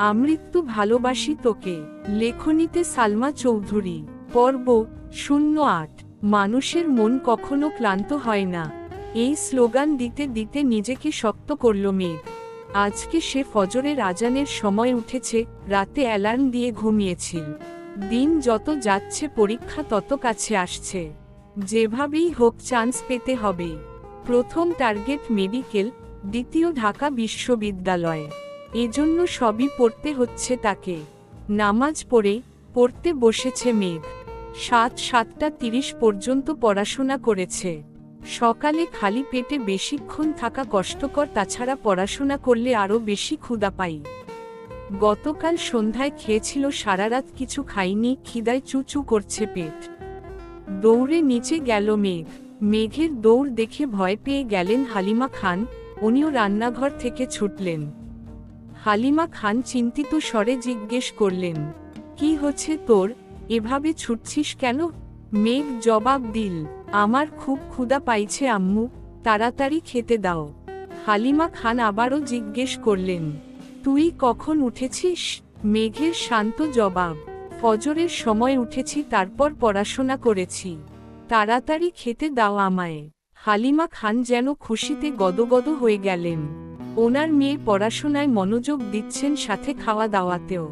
আমৃত্যু ভালোবাসি তোকে। লেখনীতে সালমা চৌধুরী। পর্ব 08। মানুষের মন কখনো ক্লান্ত হয় না। এই স্লোগান দিতে দিতে নিজেকে শক্ত করল মেঘ। আজকে সে ফজরের আজানের সময় উঠেছে, রাতে অ্যালার্ম দিয়ে ঘুমিয়েছিল। দিন যত যাচ্ছে পরীক্ষা তত কাছে আসছে। যেভাবেই হোক চান্স পেতে হবে। প্রথম টার্গেট মেডিকেল, দ্বিতীয় ঢাকা বিশ্ববিদ্যালয়। এজন্য সবই পড়তে হচ্ছে তাকে। নামাজ পড়তে বসেছে মেঘ। 7:30 পর্যন্ত পড়াশোনা করেছে। সকালে খালি পেটে বেশিক্ষণ থাকা কষ্টকর, তাছাড়া পড়াশোনা করলে আরও বেশি ক্ষুধা পাই। গতকাল সন্ধ্যায় খেয়েছিল, সারারাত কিছু খায়নি, খিদায় চুচু করছে পেট। দৌড়ে নিচে গেল মেঘ। মেঘের দৌড় দেখে ভয় পেয়ে গেলেন হালিমা খান, উনিও রান্নাঘর থেকে ছুটলেন। হালিমা খান চিন্তিত স্বরে জিজ্ঞেস করলেন, কি হচ্ছে তোর, এভাবে ছুটছিস কেন? মেঘ জবাব দিল, আমার খুব ক্ষুধা পাইছে আম্মু, তাড়াতাড়ি খেতে দাও। হালিমা খান আবারও জিজ্ঞেস করলেন, তুই কখন উঠেছিস? মেঘের শান্ত জবাব, ফজরের সময় উঠেছি, তারপর পড়াশোনা করেছি। তাড়াতাড়ি খেতে দাও আমায়। হালিমা খান যেন খুশিতে গদগদ হয়ে গেলেন। ওনার মেয়ে পড়াশোনায় মনোযোগ দিচ্ছেন, সাথে খাওয়া দাওয়াতেও।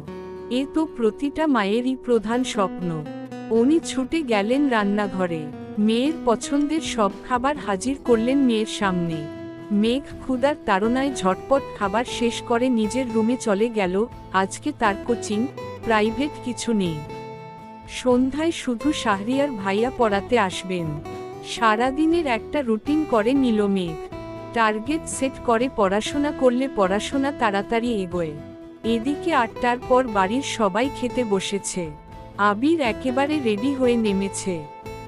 এ তো প্রতিটা মায়েরই প্রধান স্বপ্ন। উনি ছুটে গেলেন রান্নাঘরে। মেয়ের পছন্দের সব খাবার হাজির করলেন মেয়ের সামনে। মেঘ ক্ষুধার তাড়নায় ঝটপট খাবার শেষ করে নিজের রুমে চলে গেল। আজকে তার কোচিং, প্রাইভেট কিছু নেই। সন্ধ্যায় শুধু শাহরিয়ার ভাইয়া পড়াতে আসবেন। সারাদিনের একটা রুটিন করে নিল মেঘ। টার্গেট সেট করে পড়াশোনা করলে পড়াশোনা তাড়াতাড়ি এগোয়। এদিকে 8টার পর বাড়ির সবাই খেতে বসেছে। আবির একেবারে রেডি হয়ে নেমেছে।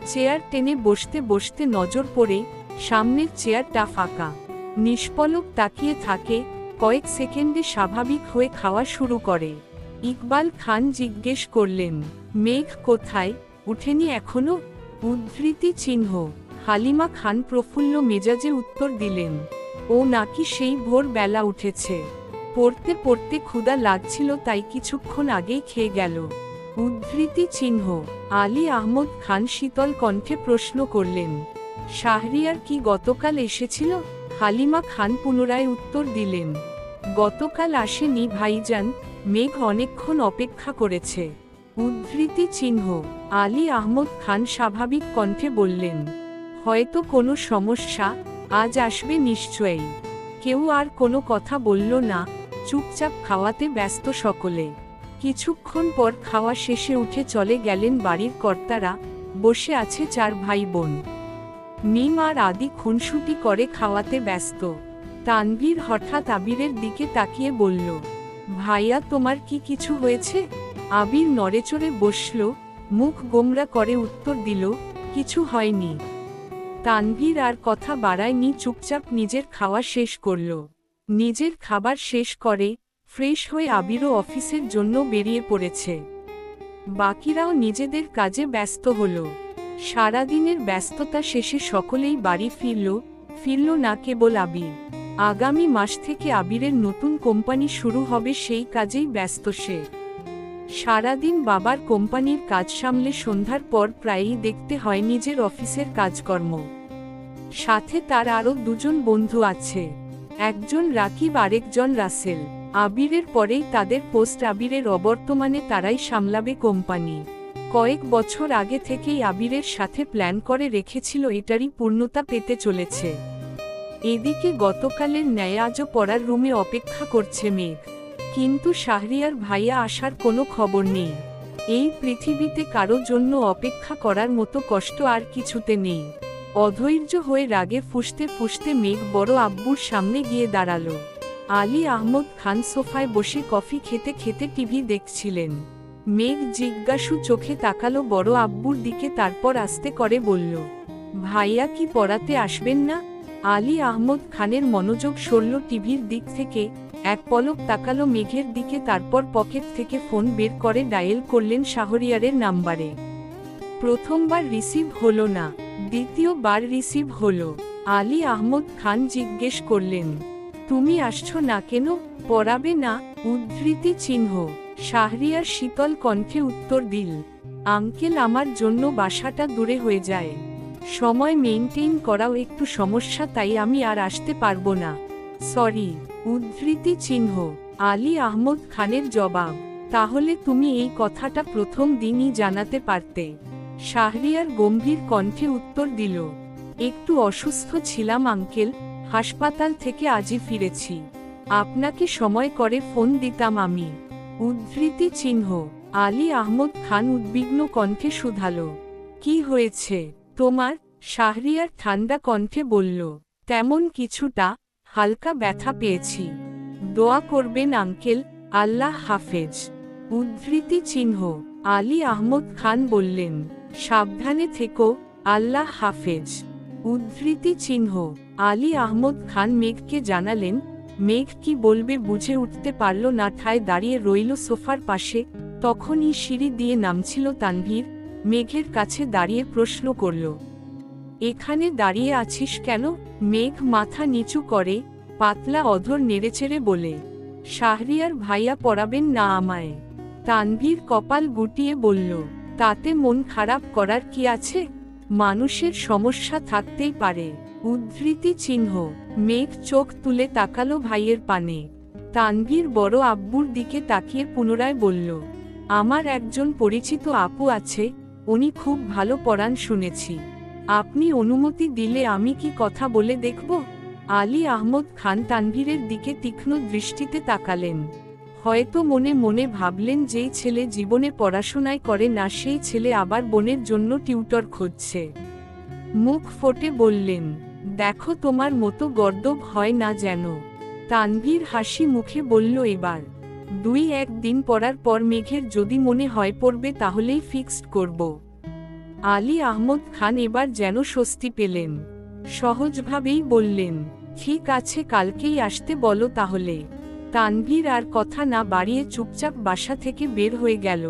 চেয়ার টেনে বসতে বসতে নজর পড়ে, সামনের চেয়ারটা ফাঁকা। নিষ্পলক তাকিয়ে থাকে, কয়েক সেকেন্ডে স্বাভাবিক হয়ে খাওয়া শুরু করে। ইকবাল খান জিজ্ঞেস করলেন, মেঘ কোথায়, উঠেনি এখনো? উদ্ধৃতি চিহ্ন। হালিমা খান প্রফুল্ল মেজাজে উত্তর দিলেন, ও নাকি সেই ভোর বেলা উঠেছে। পড়তে পড়তে ক্ষুধা লাগছিল, তাই কিছুক্ষণ আগেই খেয়ে গেল। উদ্ধৃতি চিহ্ন। আলী আহমদ খান শীতল কণ্ঠে প্রশ্ন করলেন, শাহরিয়ার কি গতকাল এসেছিল? হালিমা খান পুনরায় উত্তর দিলেন, গতকাল আসেনি ভাইজান, মেঘ অনেকক্ষণ অপেক্ষা করেছে। উদ্ধৃতি চিহ্ন। আলী আহমদ খান স্বাভাবিক কণ্ঠে বললেন, হয়তো কোনো সমস্যা, আজ আসবে নিশ্চয়ই। কেউ আর কোনো কথা বলল না, চুপচাপ খাওয়াতে ব্যস্ত সকলে। কিছুক্ষণ পর খাওয়া শেষে উঠে চলে গেলেন বাড়ির কর্তারা। বসে আছে 4 ভাই বোন। মিম আর আদি খুনসুটি করে খাওয়াতে ব্যস্ত। তানভীর হঠাৎ আবিরের দিকে তাকিয়ে বলল, ভাইয়া তোমার কি কিছু হয়েছে? আবির নড়েচড়ে বসল, মুখ গোমরা করে উত্তর দিল, কিছু হয়নি। তানভীর আর কথা বাড়ায়নি, চুপচাপ নিজের খাওয়া শেষ করল। নিজের খাবার শেষ করে ফ্রেশ হয়ে আবিরও অফিসের জন্য বেরিয়ে পড়েছে। বাকিরাও নিজেদের কাজে ব্যস্ত হল। সারাদিনের ব্যস্ততা শেষে সকলেই বাড়ি ফিরল না কেবল আবির। আগামী মাস থেকে আবিরের নতুন কোম্পানি শুরু হবে, সেই কাজেই ব্যস্ত সে। সারাদিন বাবার কোম্পানির কাজ সামলে সন্ধ্যার পর প্রায়ই দেখতে হয় নিজের অফিসের কাজকর্ম। সাথে তার আরও 2জন বন্ধু আছে, একজন রাকিব, আরেকজন রাসেল। আবিরের পরেই তাদের পোস্ট। আবিরের অবর্তমানে তারাই সামলাবে কোম্পানি। কয়েক বছর আগে থেকেই আবিরের সাথে প্ল্যান করে রেখেছিল, এটারই পূর্ণতা পেতে চলেছে। এদিকে গতকালের ন্যায় আজও পড়ার রুমে অপেক্ষা করছে মেঘ। কিন্তু শাহরিয়ার ভাইয়া আসার কোনো খবর নেই। এই পৃথিবীতে কারো জন্য অপেক্ষা করার মতো কষ্ট আর কিছুতে নেই। অধৈর্য হয়ে রাগে ফুঁসতে ফুঁসতে মেঘ বড় আব্বুর সামনে গিয়ে দাঁড়ালো। আলী আহমদ খান সোফায় বসে কফি খেতে খেতে টিভি দেখছিলেন। মেঘ জিজ্ঞাসু চোখে তাকালো বড় আব্বুর দিকে, তারপর আস্তে করে বলল, ভাইয়া কি পড়াতে আসবেন না? আলী আহমদ খানের মনোযোগ সরল টিভির দিক থেকে, এক পলক তাকালো মেঘের দিকে, তারপর পকেট থেকে ফোন বের করে ডায়েল করলেন শাহরিয়ারের নাম্বারে। প্রথমবার রিসিভ হলো না, দ্বিতীয়বার রিসিভ হলো। আলী আহমদ খান জিজ্ঞেস করলেন, তুমি আসছো না কেন? পড়াবে না? উদ্ধৃতি চিহ্ন। শাহরিয়ার শীতল কণ্ঠে উত্তর দিল, আঙ্কেল আমার জন্য বাসাটা দূরে হয়ে যায়, সময় মেইনটেইন করাও একটু সমস্যা, তাই আমি আর আসতে পারবো না, সরি। উদ্ধৃতি চিহ্ন। আলী আহমদ খানের জবাব, তাহলে তুমি এই কথাটা প্রথম দিনই জানাতে পারতে। শাহরিয়ার গম্ভীর কণ্ঠে উত্তর দিল, একটু অসুস্থ ছিলাম আঙ্কেল, হাসপাতাল থেকে আজই ফিরেছি, আপনাকে সময় করে ফোন দিতাম আমি। উদ্ধৃতি চিহ্ন। আলী আহমদ খান উদ্বিগ্ন কণ্ঠে শুধালো, কি হয়েছে তোমার? শাহরিয়ার ঠান্ডা কণ্ঠে বলল, তেমন কিছুটা, হালকা ব্যথা পেয়েছি, দোয়া করবেন আঙ্কেল, আল্লাহ হাফেজ। উদ্ধৃতি চিহ্ন। আলী আহমদ খান বললেন, সাবধানে থেকো, আল্লাহ হাফেজ। উদ্ধৃতি চিহ্ন। আলী আহমদ খান মেঘকে জানালেন। মেঘ কি বলবে বুঝে উঠতে পারল না, ঠায় দাঁড়িয়ে রইল সোফার পাশে। তখনই সিঁড়ি দিয়ে নামছিল তানভীর, মেঘের কাছে দাঁড়িয়ে প্রশ্ন করল, এখানে দাঁড়িয়ে আছিস কেন? মেঘ মাথা নিচু করে, পাতলা অধর নেড়েচেড়ে বলে, শাহরিয়ার ভাইয়া পড়াবেন না আমায়। তানভীর কপাল গুটিয়ে বলল, তাতে মন খারাপ করার কি আছে, মানুষের সমস্যা থাকতেই পারে। উদ্ধৃতি চিহ্ন। মেঘ চোখ তুলে তাকালো ভাইয়ের পানে। তানভীর বড় আব্বুর দিকে তাকিয়ে পুনরায় বলল, আমার একজন পরিচিত আপু আছে, উনি খুব ভালো পড়ান শুনেছি, আপনি অনুমতি দিলে আমি কি কথা বলে দেখব? আলী আহমদ খান তানভীরের দিকে তীক্ষ্ণ দৃষ্টিতে তাকালেন। হয়তো মনে মনে ভাবলেন, যেই ছেলে জীবনে পড়াশোনায় করে না সেই ছেলে আবার বোনের জন্য টিউটর খুঁজছে। মুখ ফোটে বললেন, দেখো তোমার মতো গর্দভ হয় না যেন। তানভীর হাসি মুখে বলল, এবার 2-1 দিন পড়ার পর মেঘের যদি মনে হয় পড়বে তাহলেই ফিক্সড করব। আলী আহমদ খান এবার যেন স্বস্তি পেলেন, সহজভাবেই বললেন, ঠিক আছে কালকেই আসতে বলো তাহলে। তানভীর আর কথা না বাড়িয়ে চুপচাপ বাসা থেকে বের হয়ে গেল।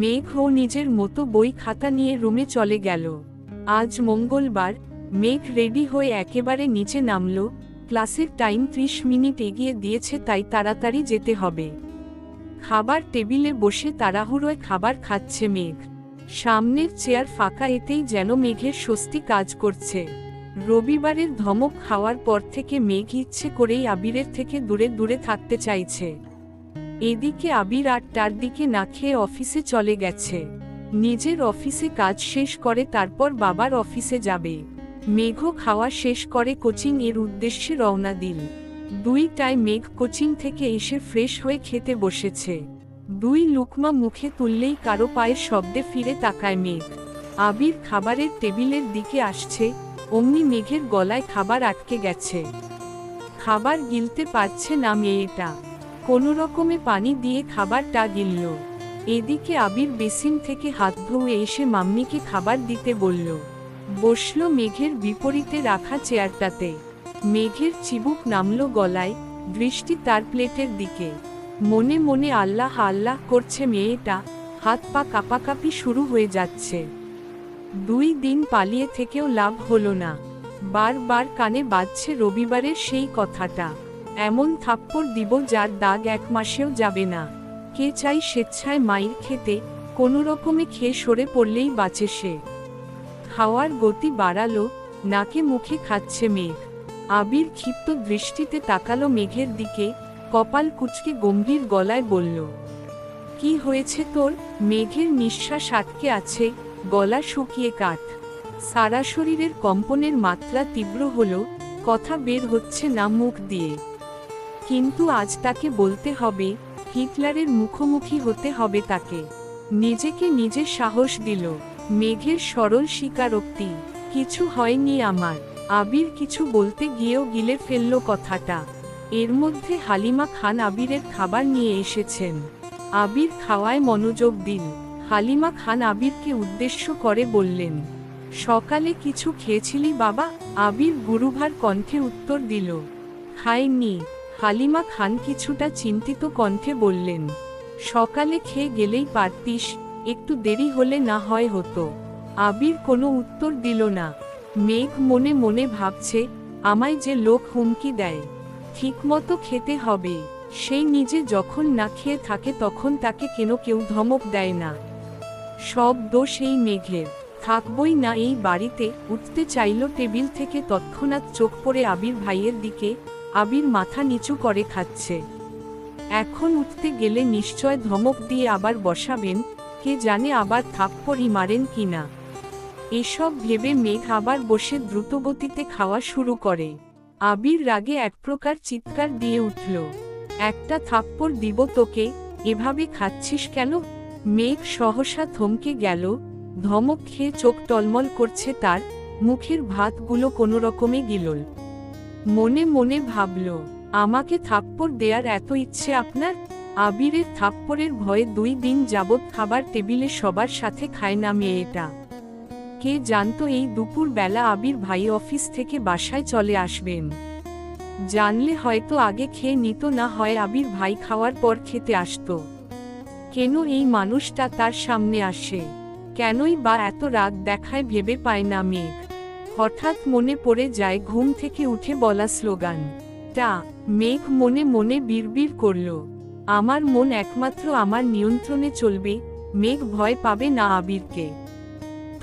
মেঘ ও নিজের মতো বই খাতা নিয়ে রুমে চলে গেল। আজ মঙ্গলবার। মেঘ রেডি হয়ে একেবারে নিচে নামল। ক্লাসের টাইম 30 মিনিট এগিয়ে দিয়েছে, তাই তাড়াতাড়ি যেতে হবে। খাবার টেবিলে বসে তাড়াহুড়োয় খাবার খাচ্ছে মেঘ। সামনের চেয়ার ফাঁকা, এতেই যেন মেঘের স্বস্তি কাজ করছে। রবিবারের ধমক খাওয়ার পর থেকে মেঘ ইচ্ছে করেই আবিরের থেকে দূরে দূরে থাকতে চাইছে। এদিকে আবির 8টার দিকে না খেয়ে অফিসে চলে গেছে। নিজের অফিসে কাজ শেষ করে তারপর বাবার অফিসে যাবে। মেঘ খাওয়া শেষ করে কোচিং এর উদ্দেশ্যে রওনা দিল। 2টায় মেঘ কোচিং থেকে এসে ফ্রেশ হয়ে খেতে বসেছে। 2 লুকমা মুখে তুললেই কারো পায়ের শব্দে ফিরে তাকায় মেঘ। আবির খাবারের টেবিলের দিকে আসছে, অমনি মেঘের গলায় খাবার আটকে গেছে। খাবার গিলতে পারছে না মেয়েটা, কোনো রকমে পানি দিয়ে খাবারটা গিলল। এদিকে আবির বেসিন থেকে হাত ধুয়ে এসে মাম্মিকে খাবার দিতে বলল। বসল মেঘের বিপরীতে রাখা চেয়ারটাতে। মেঘের চিবুক নামল গলায়, দৃষ্টি তার প্লেটের দিকে। মনে মনে আল্লাহ আল্লাহ করছে মেয়েটা, হাত পা কাঁপাকাঁপি শুরু হয়ে যাচ্ছে। 2 দিন পালিয়ে থেকেও লাভ হলো না। বারবার কানে বাজছে রবিবারের সেই কথাটা। এমন থাপ্পড় দিব যার দাগ 1 মাসেও যাবে না। কে চাই স্বেচ্ছায় মাইর খেতে, কোনো রকমে খেয়ে সরে পড়লেই বাঁচে সে। খাওয়ার গতি বাড়ালো, নাকে মুখে খাচ্ছে মেঘ। আবির ক্ষিপ্ত দৃষ্টিতে তাকালো মেঘের দিকে, কপাল কুঁচকে গম্ভীর গলায় বলল, কি হয়েছে তোর? মেঘের নিঃশ্বাস আটকে আছে, গলা শুকিয়ে কাঠ। সারা শরীরের কম্পনের মাত্রা তীব্র হলো, কথা বের হচ্ছে না মুখ দিয়ে। কিন্তু আজ তাকে বলতে হবে, হিটলারের মুখোমুখি হতে হবে তাকে। নিজেকে নিজে সাহস দিল। মেঘের সরল স্বীকারোক্তি, কিছু হয়নি আমার। আবির কিছু বলতে গিয়েও গিলে ফেলল কথাটা। এর মধ্যে হালিমা খান আবিরের খাবার নিয়ে এসেছেন। আবির খাওয়ায় মনোযোগ দিল। হালিমা খান আবিরকে উদ্দেশ্য করে বললেন, সকালে কিছু খেয়েছিলি বাবা? আবির গুরুভার কণ্ঠে উত্তর দিল, খাইনি। হালিমা খান কিছুটা চিন্তিত কণ্ঠে বললেন, সকালে খেয়ে গেলেই পারতিস, একটু দেরি হলে না হয় হতো। আবির কোনো উত্তর দিল না। মেঘ মনে মনে ভাবছে, আমায় যে লোক হুমকি দেয়, ঠিকমতো খেতে হবে। সেই নিজে যখন না খেয়ে থাকে তখন তাকে কেন কেউ ধমক দেয় না? সব দোষ এই মেঘের। থাকবই না এই বাড়িতে। উঠতে চাইল টেবিল থেকে, তৎক্ষণাৎ চোখ পড়ে আবির ভাইয়ের দিকে। আবির মাথা নিচু করে খাচ্ছে। এখন উঠতে গেলে নিশ্চয় ধমক দিয়ে আবার বসাবেন, কে জানে আবার থাপ্পড়ই মারেন কিনা। এসব ভেবে মেঘ আবার বসে দ্রুতগতিতে খাওয়া শুরু করে। আবির রাগে এক প্রকার চিৎকার দিয়ে উঠল, একটা থাপ্পড় দিব তোকে, এভাবে খাচ্ছিস কেন? মেঘ সহসা থমকে গেল। ধমক খেয়ে চোখ টলমল করছে তার, মুখের ভাতগুলো কোনোরকমে গিলল। মনে মনে ভাবল, আমাকে থাপ্পড় দেয়ার এত ইচ্ছে আপনার? আবিরের থাপ্পড়ের ভয়ে 2 দিন যাবৎ খাবার টেবিলে সবার সাথে খায় না মেয়েটা। কে জানতো এই দুপুর বেলা আবির ভাই অফিস থেকে বাসায় চলে আসবেন। জানলে হয়তো আগে খেয়ে নিত, না হয় আবির ভাই খাওয়ার পর খেতে আসতো। কেন এই মানুষটা তার সামনে আসে? কেনই বা এত রাগ দেখায় ভেবে পায় না মেঘ। হঠাৎ মনে পড়ে যায় ঘুম থেকে উঠে বলা স্লোগানটা। মেঘ মনে মনে বিড়বিড় করল, আমার মন একমাত্র আমার নিয়ন্ত্রণে চলবে, মেঘ ভয় পাবে না আবিরকে।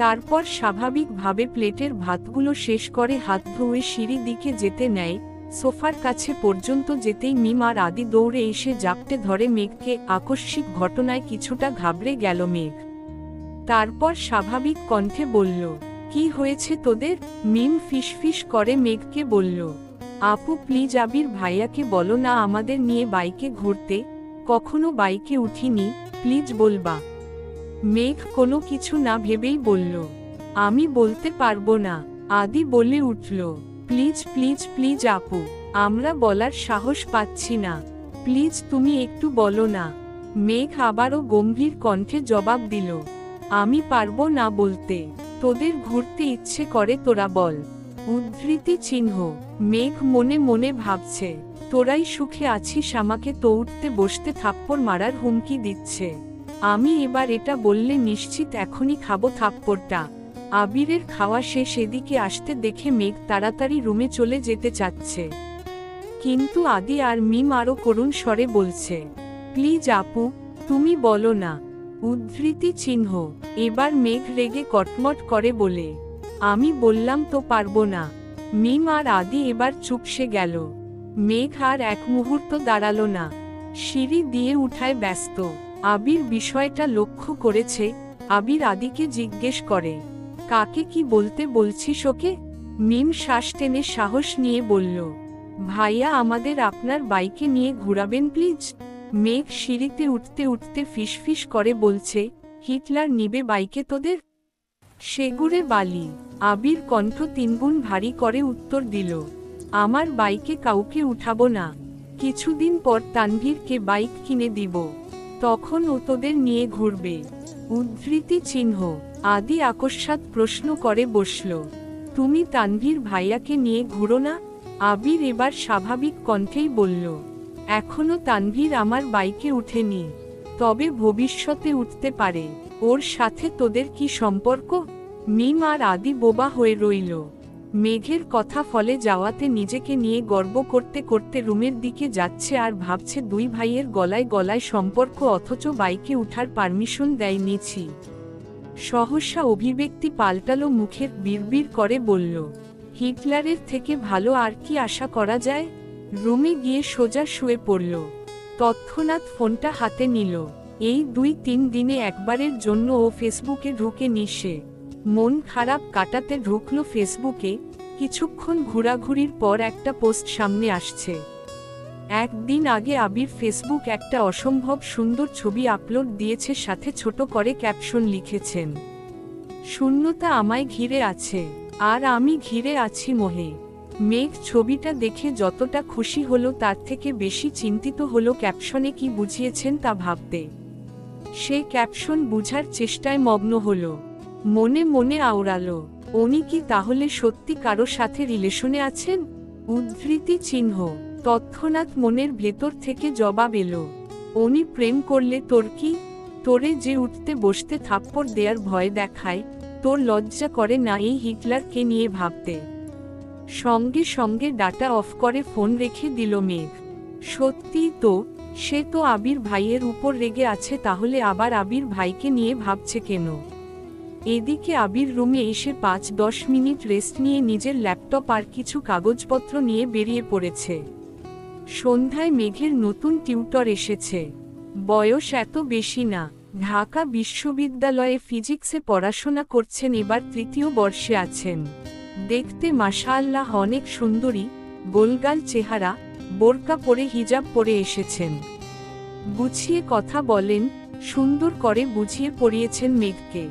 তারপর স্বাভাবিকভাবে প্লেটের ভাতগুলো শেষ করে হাত ধুয়ে সিঁড়ি দিকে যেতে নেয়। সোফার কাছে পর্যন্ত যেতেই মিম আর আদি দৌড়ে এসে জাপটে ধরে মেঘকে। আকস্মিক ঘটনায় কিছুটা ঘাবড়ে গেল মেঘ। তারপর স্বাভাবিক কণ্ঠে বলল, কি হয়েছে তোদের? মিম ফিসফিস করে মেঘকে বলল, আপু প্লিজ আবির ভাইয়াকে বলো না আমাদের নিয়ে বাইকে ঘুরতে, কখনো বাইকে উঠিনি, প্লিজ বলবা। মেঘ কোনো কিছু না ভেবেই বলল, আমি বলতে পারবো না। আদি বলে উঠল, প্লিজ প্লিজ প্লিজ আপু, আমরা বলার সাহস পাচ্ছি না, প্লিজ তুমি একটু বলো না। মেঘ আবারও গম্ভীর কণ্ঠে জবাব দিল, আমি পারবো না বলতে। তোদের ঘুরতে ইচ্ছে করে তোরা বল। উদ্ধৃতি চিহ্ন। মেঘ মনে মনে ভাবছে, তোরাই সুখে আছিস, আমাকে তো উঠতে বসতে থাপ্পড় মারার হুমকি দিচ্ছে। আমি এবার এটা বললে নিশ্চিত এখনই খাবো থাপ্পড়টা। আবিরের খাওয়া শেষ এদিকে আসতে দেখে মেঘ তাড়াতাড়ি রুমে চলে যেতে চাচ্ছে, কিন্তু আদি আর মিম আরও করুণ স্বরে বলছে, প্লিজ আপু তুমি বলো না। উদ্ধৃতি চিহ্ন। এবার মেঘ রেগে কটমট করে বলে, আমি বললাম তো পারবো না। মিম আর আদি এবার চুপসে গেল। মেঘ আর এক মুহূর্ত দাঁড়ালো না, সিঁড়ি দিয়ে উঠায় ব্যস্ত। আবির বিষয়টা লক্ষ্য করেছে। আবির আদিকে জিজ্ঞেস করে, কাকে কি বলতে বলছিস ওকে? মিম শ্বাস টেনে সাহস নিয়ে বলল, ভাইয়া আমাদের আপনার বাইকে নিয়ে ঘুরাবেন প্লিজ। মেঘ সিঁড়িতে উঠতে উঠতে ফিসফিস করে বলছে, হিটলার নিবে বাইকে তোদের? সেগুড়ে বালি। আবির কণ্ঠ 3 গুণ ভারী করে উত্তর দিল, আমার বাইকে কাউকে উঠাবো না। কিছুদিন পর তানভীরকে বাইক কিনে দিব, তখন ও তোদের নিয়ে ঘুরবে। উদ্ধৃতি চিহ্ন। আদি আকস্মাৎ প্রশ্ন করে বসল, তুমি তানভীর ভাইয়াকে নিয়ে ঘুরো না? আবির এবার স্বাভাবিক কণ্ঠেই বলল, এখনো তানভীর আমার বাইকে উঠেনি, তবে ভবিষ্যতে উঠতে পারে। ওর সাথে তোদের কি সম্পর্ক? মিম আর আদি বোবা হয়ে রইল। মেঘের কথা ফলে যাওয়াতে নিজেকে নিয়ে গর্ব করতে করতে রুমের দিকে যাচ্ছে আর ভাবছে 2 ভাইয়ের গলায় গলায় সম্পর্ক, অথচ বাইকে উঠার পারমিশন দেয়নিছি। সহসা অভিব্যক্তি পাল্টালো, মুখের বিড়বিড় করে বলল, হিটলারের থেকে ভালো আর কি আশা করা যায়? রুমে গিয়ে সোজা শুয়ে পড়ল। তৎক্ষণাৎ ফোনটা হাতে নিল। এই 2-3 দিনে একবারের জন্য ও ফেসবুকে ঢুকে নিশে। মন খারাপ কাটাতে ঢুকলো ফেসবুকে। কিছুক্ষণ ঘোরাঘুরির পর একটা পোস্ট সামনে আসছে। একদিন আগে আবির ফেসবুক একটা অসম্ভব সুন্দর ছবি আপলোড দিয়েছে, সাথে ছোট করে ক্যাপশন লিখেছেন, শূন্যতা আমায় ঘিরে আছে আর আমি ঘিরে আছি মোহে। মেঘ ছবিটা দেখে যতটা খুশি হলো তার থেকে বেশি চিন্তিত হলো ক্যাপশনে কি বুঝিয়েছেন তা ভাবতে। সে ক্যাপশন বুঝার চেষ্টায় মগ্ন হলো। মনে মনে আওড়ালো, উনি কি তাহলে সত্যি কারো সাথে রিলেশনে আছেন? উদ্ধৃতি চিহ্ন। তৎক্ষণাৎ মনের ভেতর থেকে জবাব এলো, উনি প্রেম করলে তোর কি? তোরে যে উঠতে বসতে থাপ্পড় দেয়ার ভয় দেখায়, তোর লজ্জা করে না এই হিটলারকে নিয়ে ভাবতে? সঙ্গে সঙ্গে ডাটা অফ করে ফোন রেখে দিল মেঘ। সত্যিই তো, সে তো আবির ভাইয়ের উপর রেগে আছে, তাহলে আবার আবির ভাইকে নিয়ে ভাবছে কেন? এদিকে আবির রুমে এসে 5-10 মিনিট রেস্ট নিয়ে নিজের ল্যাপটপ আর কিছু কাগজপত্র নিয়ে বেরিয়ে পড়েছে। সন্ধ্যায় মেঘের নতুন টিউটর এসেছে। বয়স এত বেশি না, ঢাকা বিশ্ববিদ্যালয়ে ফিজিক্সে পড়াশোনা করছেন, এবার 3য় বর্ষে আছেন। দেখতে মাশাআল্লাহ অনেক সুন্দরী, গোলগাল চেহারা, বোরকা পরে হিজাব পরে এসেছেন। গুছিয়ে কথা বলেন, সুন্দর করে বুঝিয়ে পড়িয়েছেন মেঘকে।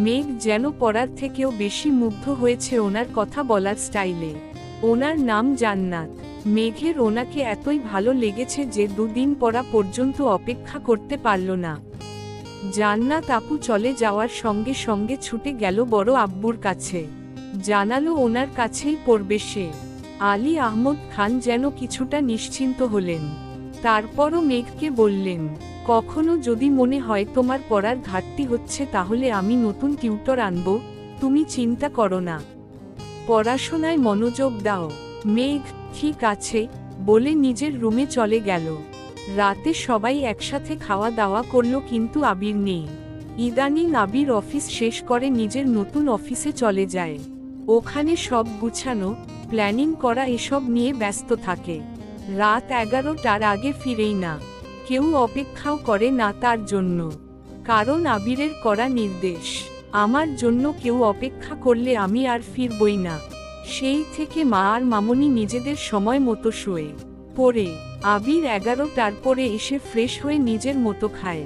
মেঘ যেন পড়ার থেকেও বেশি মুগ্ধ হয়েছে ওনার কথা বলার স্টাইলে। ওনার নাম জান্নাত। মেঘের ওনাকে এতই ভালো লেগেছে যে 2 দিন পড়া পর্যন্ত অপেক্ষা করতে পারল না। জান্নাত আপু চলে যাওয়ার সঙ্গে সঙ্গে ছুটে গেল বড় আব্বুর কাছে, জানালো ওনার কাছেই পড়বে সে। আলী আহমদ খান যেন কিছুটা নিশ্চিন্ত হলেন। তারপরও মেঘকে বললেন, কখনো যদি মনে হয় তোমার পড়ার ঘাটতি হচ্ছে তাহলে আমি নতুন টিউটর আনব, তুমি চিন্তা করো না, পড়াশোনায় মনোযোগ দাও। মেঘ ঠিক আছে বলে নিজের রুমে চলে গেল। রাতে সবাই একসাথে খাওয়া দাওয়া করল, কিন্তু আবির নেই। ইদানিং আবির অফিস শেষ করে নিজের নতুন অফিসে চলে যায়। ওখানে সব গুছানো, প্ল্যানিং করা এসব নিয়ে ব্যস্ত থাকে। রাত 11টার আগে ফিরেই না। কেউ অপেক্ষাও করে না তার জন্য, কারণ আবিরের করা নির্দেশ, আমার জন্য কেউ অপেক্ষা করলে আমি আর ফিরবই না। সেই থেকে মা আর মামুনি নিজেদের সময় মতো শুয়ে পড়ে। আবির 11টার পরে এসে ফ্রেশ হয়ে নিজের মতো খায়।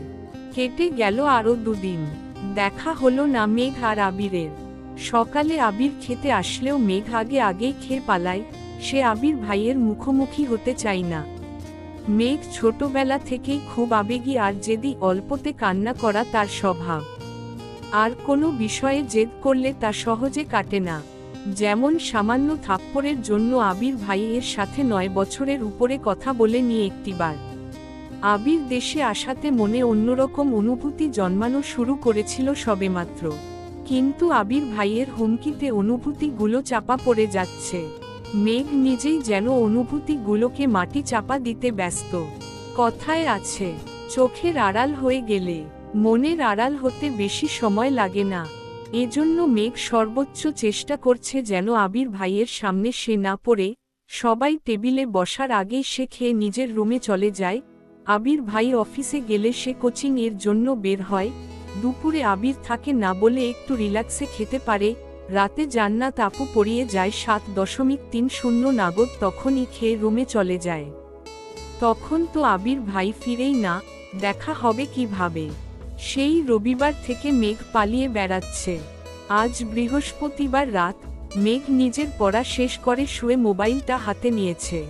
কেটে গেল আরও 2 দিন, দেখা হলো না মেঘ আর আবিরের। সকালে আবির খেতে আসলেও মেঘ আগেই খেয়ে পালায়, সে আবির ভাইয়ের মুখোমুখি হতে চায় না। মেঘ ছোটবেলা থেকেই খুব আবেগী আর জেদি, অল্পতে কান্না করা তার স্বভাব। আর কোনো বিষয়ে জেদ করলে তা সহজে কাটে না। যেমন সামান্য থাপ্পড়ের জন্য আবির ভাইয়ের সাথে 9 বছরের উপরে কথা বলে নিয়ে একটিবার। আবির দেশে আসাতে মনে অন্যরকম অনুভূতি জন্মানো শুরু করেছিল সবেমাত্র, কিন্তু আবির ভাইয়ের হুমকিতে অনুভূতিগুলো চাপা পড়ে যাচ্ছে। মেঘ নিজেই যেন অনুভূতিগুলোকে মাটি চাপা দিতে ব্যস্ত। কথায় আছে, চোখের আড়াল হয়ে গেলে মনের আড়াল হতে বেশি সময় লাগে না। এজন্য মেঘ সর্বোচ্চ চেষ্টা করছে যেন আবির ভাইয়ের সামনে সে না পড়ে। সবাই টেবিলে বসার আগেই সে খেয়ে নিজের রুমে চলে যায়। আবির ভাই অফিসে গেলে সে কোচিং এর জন্য বের হয়। দুপুরে আবির থাকে না বলে একটু রিল্যাক্সে খেতে পারে। রাতে জান্নাত আপু পড়িয়ে যায় 7.30 নাগাদ, তখনই খেয়ে রুমে চলে যায়। তখন তো আবির ভাই ফিরেই না, দেখা হবে কিভাবে? সেই রবিবার থেকে মেঘ পালিয়ে বেড়াচ্ছে। আজ বৃহস্পতিবার রাত, মেঘ নিজের পড়া শেষ করে শুয়ে মোবাইলটা হাতে নিয়েছে।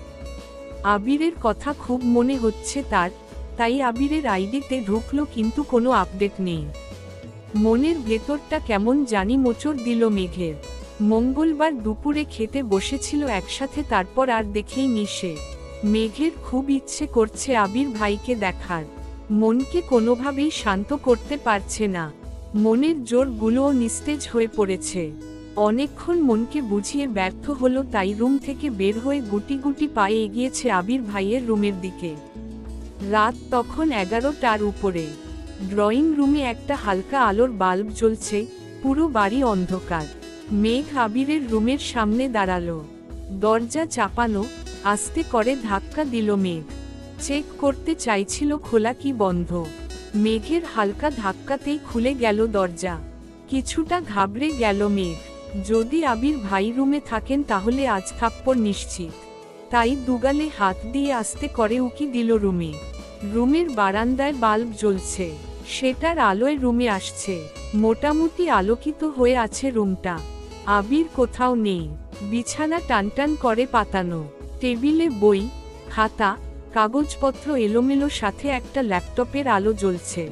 আবিরের কথা খুব মনে হচ্ছে তার, তাই আবিরের আইডিতে ঢুকলো, কিন্তু কোনো আপডেট নেই। মনের ভেতরটা কেমন জানি মোচড় দিল মেঘের। মঙ্গলবার দুপুরে খেতে বসেছিল একসাথে, তারপর আর দেখেই নি সে। মেঘের খুব ইচ্ছে করছে আবির ভাইকে দেখার, মনকে কোনোভাবেই শান্ত করতে পারছে না। মনের জোরগুলোও নিস্তেজ হয়ে পড়েছে। অনেকক্ষণ মনকে বুঝিয়ে ব্যর্থ হলো, তাই রুম থেকে বের হয়ে গুটি গুটি পায়ে এগিয়েছে আবির ভাইয়ের রুমের দিকে। রাত তখন 11টার উপরে। ড্রয়িং রুমে একটা হালকা আলোর বাল্ব জ্বলছে, পুরো বাড়ি অন্ধকার। মেঘ আবিরের রুমের সামনে দাঁড়ালো। দরজা চাপানো, আস্তে করে ধাক্কা দিল মেঘ। চেক করতে চাইছিল খোলা কি বন্ধ। মেঘের হালকা ধাক্কাতেই খুলে গেল দরজা। কিছুটা ঘাবড়ে গেল মেঘ। যদি আবির ভাই রুমে থাকেন তাহলে আজ থাপ্পড় নিশ্চিত। তাই দুগালে হাত দিয়ে আস্তে করে উকি দিল রুমে। রুমের বারান্দায় বাল্ব জ্বলছে, সেটার আলোয় রুমে আসছে। মোটামুটি আলোকিত হয়ে আছে রুমটা। আবির কোথাও নেই। বিছানা টানটান করে পাতানো, টেবিলে বই, খাতা, কাগজপত্র এলোমেলো, সাথে একটা ল্যাপটপের আলো জ্বলছে।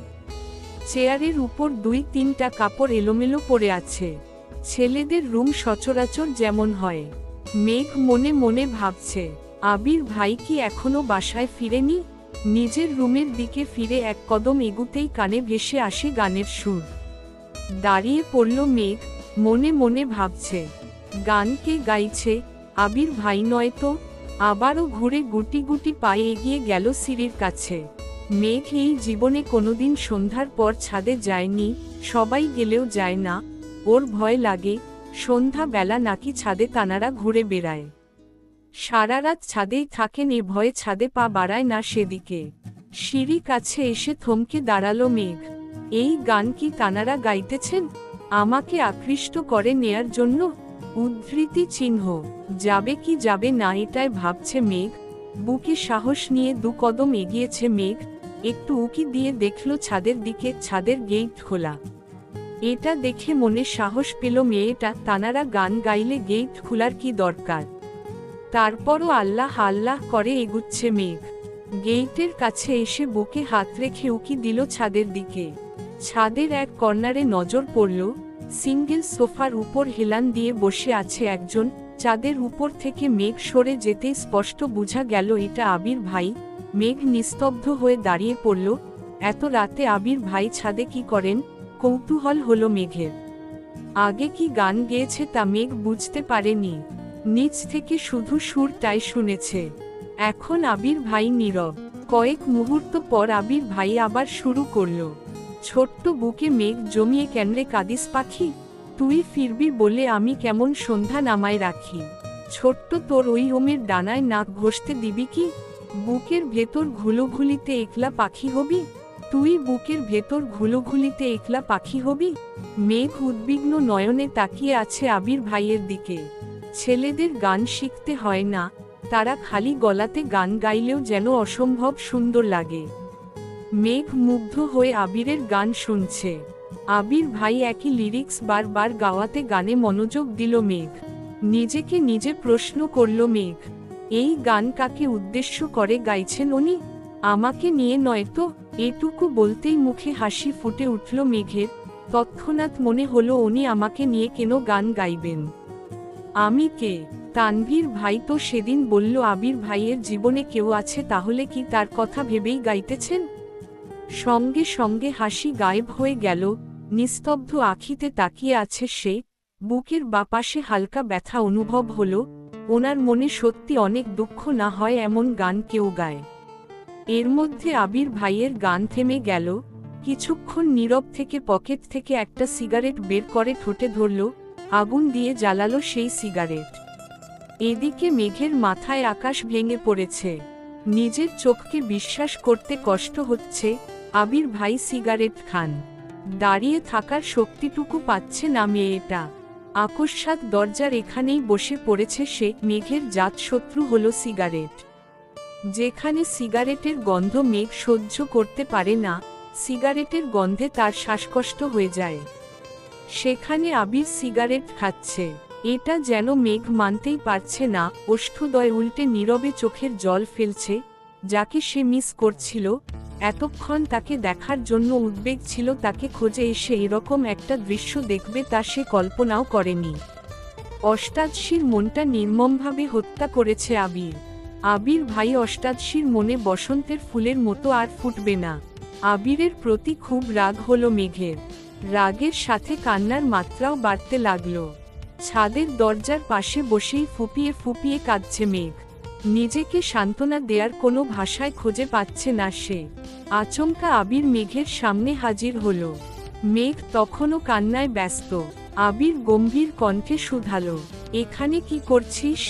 চেয়ারের উপর 2-3টা কাপড় এলোমেলো পড়ে আছে। ছেলেদের রুম সচরাচর যেমন হয়। মেঘ মনে মনে ভাবছে, আবির ভাই কি এখনো বাসায় ফিরেনি? নিজের রুমের দিকে ফিরে এক কদম এগুতেই কানে ভেসে আসে গানের সুর। দাঁড়িয়ে পড়ল মেঘ, মনে মনে ভাবছে, গান কে গাইছে? আবির ভাই নয় তো? আবারও ঘুরে গুটি গুটি পায়ে এগিয়ে গেল সিঁড়ির কাছে। মেঘ এই জীবনে কোনোদিন সন্ধ্যার পর ছাদে যায়নি, সবাই গেলেও যায় না, ওর ভয় লাগে সন্ধ্যা বেলা নাকি ছাদে তানারা ঘুরে বেড়ায়। সারা রাত ছাদেই থাকেন, এ ভয়ে ছাদে পা বাড়ায় না সেদিকে। সিঁড়ি কাছে এসে থমকে দাঁড়ালো মেঘ। এই গান কি তানারা গাইতেছেন? আমাকে আকৃষ্ট করে নেয়ার জন্য? উদ্ধৃতি চিহ্ন। যাবে কি যাবে না এটাই ভাবছে মেঘ। বুকে সাহস নিয়ে 2 কদম এগিয়েছে মেঘ। একটু উকি দিয়ে দেখল ছাদের দিকে, ছাদের গেট খোলা। এটা দেখে মনে সাহস পেল মেয়েটা, তানারা গান গাইলে গেট খোলার কি দরকার। তারপরও আল্লাহ আল্লাহ করে এগুচ্ছে মেঘ। গেটের কাছে এসে বুকে হাত রেখে উকি দিল ছাদের দিকে। ছাদের এক কর্নারে নজর পড়ল, সিঙ্গেল সোফার উপর হেলান দিয়ে বসে আছে একজন। চাঁদের উপর থেকে মেঘ সরে যেতেই স্পষ্ট বোঝা গেল এটা আবির ভাই। মেঘ নিস্তব্ধ হয়ে দাঁড়িয়ে পড়ল। এত রাতে আবির ভাই ছাদে কি করেন? কৌতূহল হলো মেঘের। আগে কি গান গেয়েছে তা মেঘ বুঝতে পারেনি, নিচ থেকে শুধু সুরটাই শুনেছে। এখন আবির ভাই নীরব। কয়েক মুহূর্ত পর আবির ভাই আবার শুরু করল। ছোট্ট বুকে মেঘ জমিয়ে কেনরে কাদিস পাখি, তুই ফিরবি বলে আমি কেমন সন্ধ্যা নামায় রাখি। ছোট্ট তোর ওই ওমের ডানায় নাক ঘষতে দিবি কি? বুকের ভেতর ঘুলোঘুলিতে একলা পাখি হবি? তুই বুকের ভেতর ঘুলোঘুলিতে একলা পাখি হবি? মেঘ উদ্বিগ্ন নয়নে তাকিয়ে আছে আবির ভাইয়ের দিকে। ছেলেদের গান শিখতে হয় না, তারা খালি গলাতে গান গাইলেও যেন অসম্ভব সুন্দর লাগে। মেঘ মুগ্ধ হয়ে আবিরের গান শুনছে। আবির ভাই একই লিরিক্স বারবার গাওয়াতে গানে মনোযোগ দিল মেঘ। নিজেকে নিজে প্রশ্ন করল মেঘ, এই গান কাকে উদ্দেশ্য করে গাইছেন উনি? আমাকে নিয়ে নয় তো? এটুকু বলতেই মুখে হাসি ফুটে উঠল মেঘের। তৎক্ষণাৎ মনে হলো উনি আমাকে নিয়ে কেন গান গাইবেন? আমি কে? তানভীর ভাই তো সেদিন বলল আবির ভাইয়ের জীবনে কেউ আছে, তাহলে কি তার কথা ভেবেই গাইতেছেন? সঙ্গে সঙ্গে হাসি গায়েব হয়ে গেল। নিস্তব্ধ আখিতে তাকিয়ে আছে সে। বুকের বাপাশে হালকা ব্যথা অনুভব হলো। ওনার মনে সত্যি অনেক দুঃখ, না হয় এমন গান কেউ গায়? এর মধ্যে আবির ভাইয়ের গান থেমে গেল। কিছুক্ষণ নীরব থেকে পকেট থেকে একটা সিগারেট বের করে ঠোঁটে ধরল, আগুন দিয়ে জ্বালালো সেই সিগারেট। এদিকে মেঘের মাথায় আকাশ ভেঙে পড়েছে। নিজের চোখকে বিশ্বাস করতে কষ্ট হচ্ছে। আবির ভাই সিগারেট খান, দাঁড়িয়ে থাকার শক্তিটুকু পাচ্ছে না মেয়েটা। আকস্মাৎ দরজার এখানেই বসে পড়েছে সে। মেঘের জাত শত্রু হলো সিগারেট। যেখানে সিগারেটের গন্ধ মেঘ সহ্য করতে পারে না, সিগারেটের গন্ধে তার শ্বাসকষ্ট হয়ে যায়, সেখানে আবির সিগারেট খাচ্ছে। এটা যেন মেঘ মানতেই পারছে না। ওষ্ঠদয় উল্টে নীরবে চোখের জল ফেলছে। যাকে সে মিস করছিল, এতক্ষণ তাকে দেখার জন্য উদ্বেগ ছিল, তাকে খোঁজে এসে এরকম একটা দৃশ্য দেখবে তা সে কল্পনাও করেনি। অষ্টাদশীর মনটা নির্মমভাবে হত্যা করেছে আবির। আবির ভাই অষ্টাদশীর মনে বসন্তের ফুলের মতো আর ফুটবে না। আবিরের প্রতি খুব রাগ হলো মেঘের। রাগের সাথে কান্নার মাত্রাও বাড়তে লাগলো। ছাদের দরজার পাশে বসেই ফুপিয়ে ফুপিয়ে কাঁদছে মেঘ। নিজেকে সান্ত্বনা দেয়ার কোনো ভাষায় খুঁজে পাচ্ছে না সে। আচমকা আবির মেঘের সামনে হাজির হলো। মেঘ তখনও কান্নায় ব্যস্ত। আবির গম্ভীর কণ্ঠে শুধালো, এখানে কি করছিস?